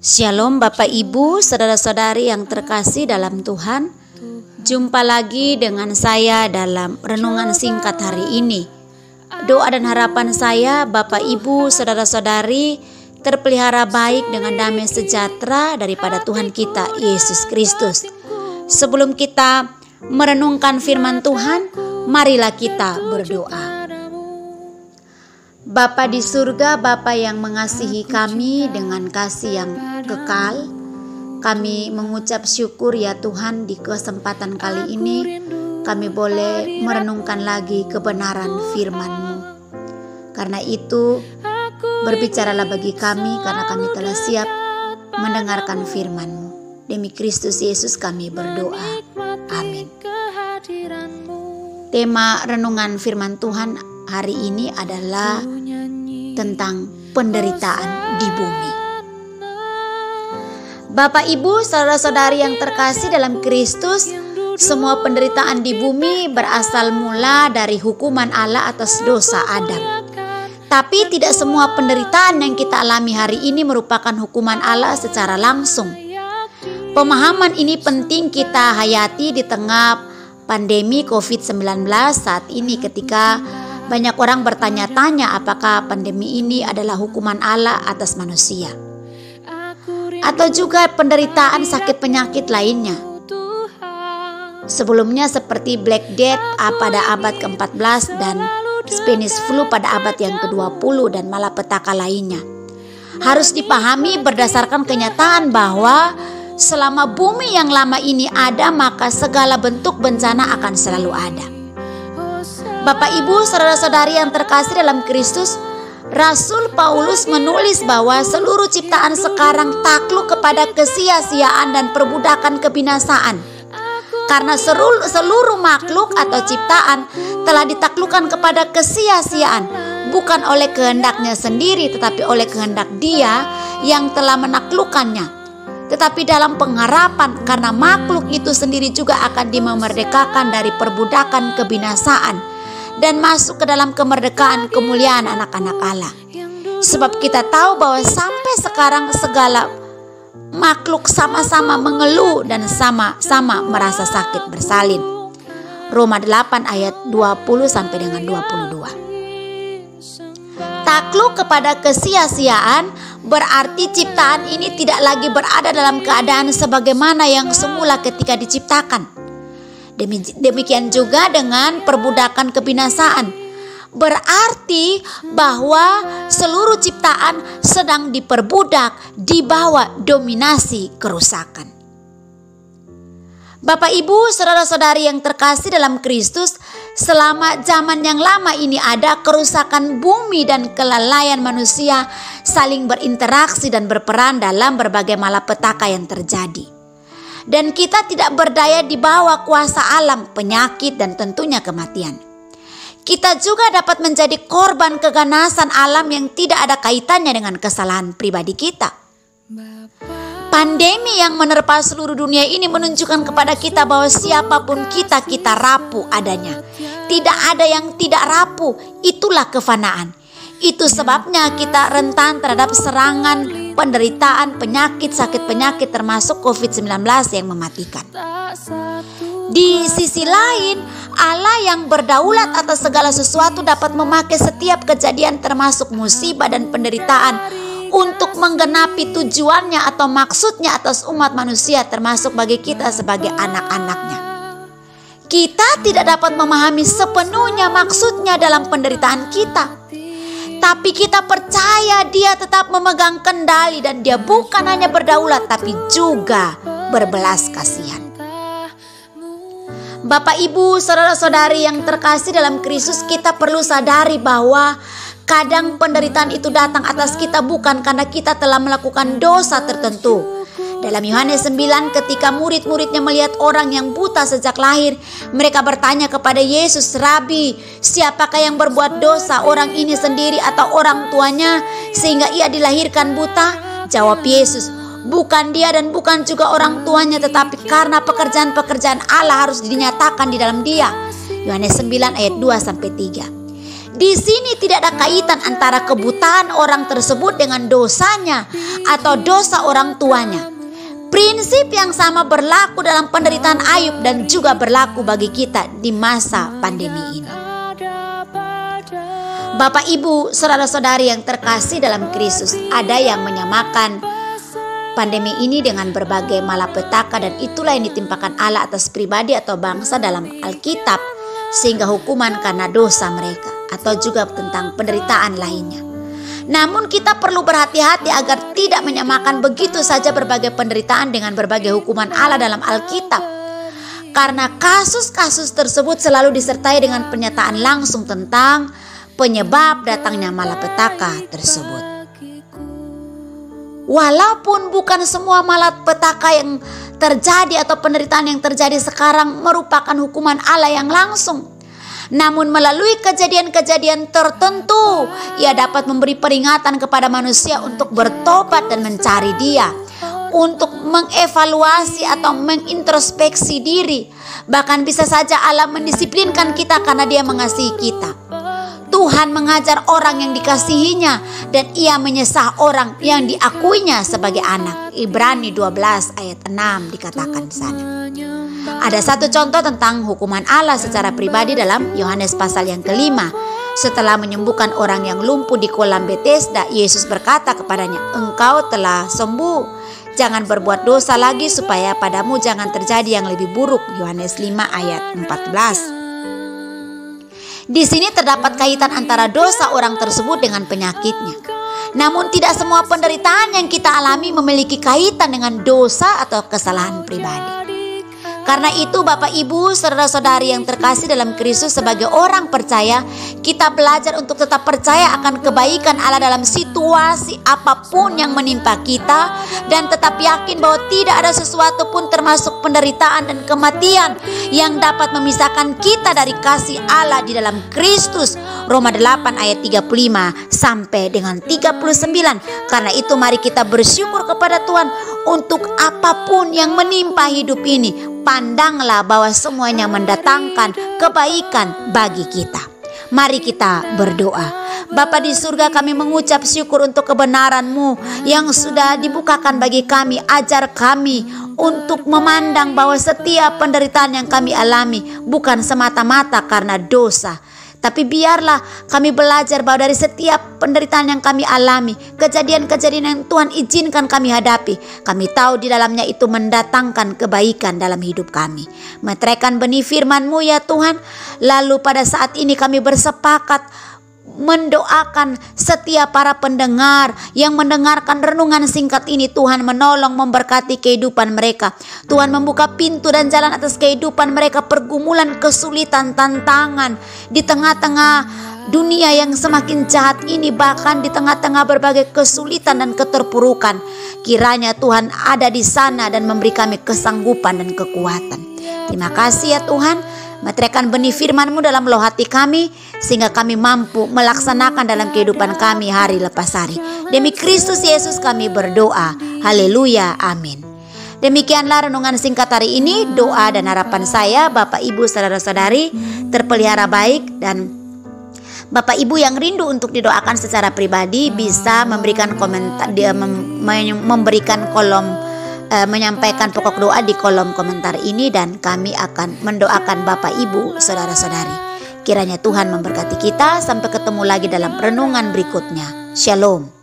Shalom Bapak Ibu, saudara-saudari yang terkasih dalam Tuhan. Jumpa lagi dengan saya dalam renungan singkat hari ini. Doa dan harapan saya Bapak Ibu, saudara-saudari terpelihara baik dengan damai sejahtera daripada Tuhan kita Yesus Kristus. Sebelum kita merenungkan firman Tuhan, marilah kita berdoa. Bapa di surga, Bapa yang mengasihi kami dengan kasih yang kekal, kami mengucap syukur ya Tuhan, di kesempatan kali ini kami boleh merenungkan lagi kebenaran firman-Mu. Karena itu berbicaralah bagi kami, karena kami telah siap mendengarkan firman-Mu. Demi Kristus Yesus kami berdoa. Amin. Tema renungan firman Tuhan hari ini adalah tentang penderitaan di bumi. Bapak Ibu, saudara-saudari yang terkasih dalam Kristus, semua penderitaan di bumi berasal mula dari hukuman Allah atas dosa Adam. Tapi tidak semua penderitaan yang kita alami hari ini merupakan hukuman Allah secara langsung. Pemahaman ini penting kita hayati di tengah pandemi COVID-19 saat ini, ketika banyak orang bertanya-tanya apakah pandemi ini adalah hukuman Allah atas manusia, atau juga penderitaan sakit penyakit lainnya. Sebelumnya seperti Black Death pada abad ke-14 dan Spanish Flu pada abad yang ke-20 dan malapetaka lainnya. Harus dipahami berdasarkan kenyataan bahwa selama bumi yang lama ini ada, maka segala bentuk bencana akan selalu ada. Bapak Ibu, saudara-saudari yang terkasih dalam Kristus, Rasul Paulus menulis bahwa seluruh ciptaan sekarang takluk kepada kesia-siaan dan perbudakan kebinasaan. Karena seluruh makhluk atau ciptaan telah ditaklukkan kepada kesia-siaan, bukan oleh kehendaknya sendiri, tetapi oleh kehendak Dia yang telah menaklukkannya. Tetapi dalam pengharapan, karena makhluk itu sendiri juga akan dimerdekakan dari perbudakan kebinasaan dan masuk ke dalam kemerdekaan kemuliaan anak-anak Allah. Sebab kita tahu bahwa sampai sekarang segala makhluk sama-sama mengeluh dan sama-sama merasa sakit bersalin. Roma 8 ayat 20 sampai dengan 22. Takluk kepada kesia-siaan berarti ciptaan ini tidak lagi berada dalam keadaan sebagaimana yang semula ketika diciptakan. Demikian juga dengan perbudakan kebinasaan. Berarti bahwa seluruh ciptaan sedang diperbudak di bawah dominasi kerusakan. Bapak Ibu, saudara-saudari yang terkasih dalam Kristus, selama zaman yang lama ini ada, kerusakan bumi dan kelalaian manusia saling berinteraksi dan berperan dalam berbagai malapetaka yang terjadi. Dan kita tidak berdaya di bawah kuasa alam, penyakit, dan tentunya kematian. Kita juga dapat menjadi korban keganasan alam yang tidak ada kaitannya dengan kesalahan pribadi kita. Pandemi yang menerpa seluruh dunia ini menunjukkan kepada kita bahwa siapapun kita rapuh adanya. Tidak ada yang tidak rapuh, itulah kefanaan. Itu sebabnya kita rentan terhadap serangan, penderitaan, penyakit, sakit penyakit termasuk COVID-19 yang mematikan. Di sisi lain, Allah yang berdaulat atas segala sesuatu dapat memakai setiap kejadian termasuk musibah dan penderitaan untuk menggenapi tujuannya atau maksudnya atas umat manusia, termasuk bagi kita sebagai anak-anaknya. Kita tidak dapat memahami sepenuhnya maksudnya dalam penderitaan kita, tapi kita percaya Dia tetap memegang kendali dan Dia bukan hanya berdaulat tapi juga berbelas kasihan. Bapak Ibu, saudara-saudari yang terkasih dalam Kristus, kita perlu sadari bahwa kadang penderitaan itu datang atas kita bukan karena kita telah melakukan dosa tertentu. Dalam Yohanes 9, ketika murid-muridnya melihat orang yang buta sejak lahir, mereka bertanya kepada Yesus, "Rabi, siapakah yang berbuat dosa, orang ini sendiri atau orang tuanya, sehingga ia dilahirkan buta?" Jawab Yesus, "Bukan dia dan bukan juga orang tuanya, tetapi karena pekerjaan-pekerjaan Allah harus dinyatakan di dalam dia." Yohanes 9 ayat 2-3. Di sini tidak ada kaitan antara kebutaan orang tersebut dengan dosanya atau dosa orang tuanya. Prinsip yang sama berlaku dalam penderitaan Ayub dan juga berlaku bagi kita di masa pandemi ini. Bapak, Ibu, saudara-saudari yang terkasih dalam Kristus, ada yang menyamakan pandemi ini dengan berbagai malapetaka, dan itulah yang ditimpakan Allah atas pribadi atau bangsa dalam Alkitab, sehingga hukuman karena dosa mereka atau juga tentang penderitaan lainnya. Namun kita perlu berhati-hati agar tidak menyamakan begitu saja berbagai penderitaan dengan berbagai hukuman Allah dalam Alkitab. Karena kasus-kasus tersebut selalu disertai dengan pernyataan langsung tentang penyebab datangnya malapetaka tersebut. Walaupun bukan semua malapetaka yang terjadi atau penderitaan yang terjadi sekarang merupakan hukuman Allah yang langsung, namun melalui kejadian-kejadian tertentu, Ia dapat memberi peringatan kepada manusia untuk bertobat dan mencari Dia, untuk mengevaluasi atau mengintrospeksi diri. Bahkan bisa saja Allah mendisiplinkan kita karena Dia mengasihi kita. Tuhan mengajar orang yang dikasihinya, dan Ia menyesah orang yang diakuinya sebagai anak. Ibrani 12 ayat 6 dikatakan di sana. Ada satu contoh tentang hukuman Allah secara pribadi dalam Yohanes pasal yang ke-5. Setelah menyembuhkan orang yang lumpuh di kolam Bethesda, Yesus berkata kepadanya, "Engkau telah sembuh. Jangan berbuat dosa lagi supaya padamu jangan terjadi yang lebih buruk." Yohanes 5 ayat 14. Di sini terdapat kaitan antara dosa orang tersebut dengan penyakitnya. Namun tidak semua penderitaan yang kita alami memiliki kaitan dengan dosa atau kesalahan pribadi. Karena itu Bapak, Ibu, saudara-saudari yang terkasih dalam Kristus, sebagai orang percaya, kita belajar untuk tetap percaya akan kebaikan Allah dalam situasi apapun yang menimpa kita, dan tetap yakin bahwa tidak ada sesuatu pun termasuk penderitaan dan kematian yang dapat memisahkan kita dari kasih Allah di dalam Kristus. Roma 8 ayat 35 sampai dengan 39. Karena itu mari kita bersyukur kepada Tuhan untuk apapun yang menimpa hidup ini. Pandanglah bahwa semuanya mendatangkan kebaikan bagi kita. Mari kita berdoa. Bapa di surga, kami mengucap syukur untuk kebenaran-Mu yang sudah dibukakan bagi kami. Ajar kami untuk memandang bahwa setiap penderitaan yang kami alami bukan semata-mata karena dosa, tapi biarlah kami belajar bahwa dari setiap penderitaan yang kami alami, kejadian-kejadian yang Tuhan izinkan kami hadapi, kami tahu di dalamnya itu mendatangkan kebaikan dalam hidup kami. Meteraikan benih firman-Mu ya Tuhan. Lalu pada saat ini kami bersepakat mendoakan setiap para pendengar yang mendengarkan renungan singkat ini. Tuhan menolong, memberkati kehidupan mereka. Tuhan membuka pintu dan jalan atas kehidupan mereka. Pergumulan, kesulitan, tantangan di tengah-tengah dunia yang semakin jahat ini, bahkan di tengah-tengah berbagai kesulitan dan keterpurukan, kiranya Tuhan ada di sana dan memberi kami kesanggupan dan kekuatan. Terima kasih ya Tuhan. Meteraikan benih firman-Mu dalam loh hati kami, sehingga kami mampu melaksanakan dalam kehidupan kami hari lepas hari. Demi Kristus Yesus kami berdoa. Haleluya, amin. Demikianlah renungan singkat hari ini. Doa dan harapan saya, Bapak, Ibu, saudara-saudari terpelihara baik, dan Bapak Ibu yang rindu untuk didoakan secara pribadi bisa memberikan komentar, memberikan kolom, menyampaikan pokok doa di kolom komentar ini, dan kami akan mendoakan Bapak, Ibu, saudara-saudari. Kiranya Tuhan memberkati kita. Sampai ketemu lagi dalam renungan berikutnya. Shalom.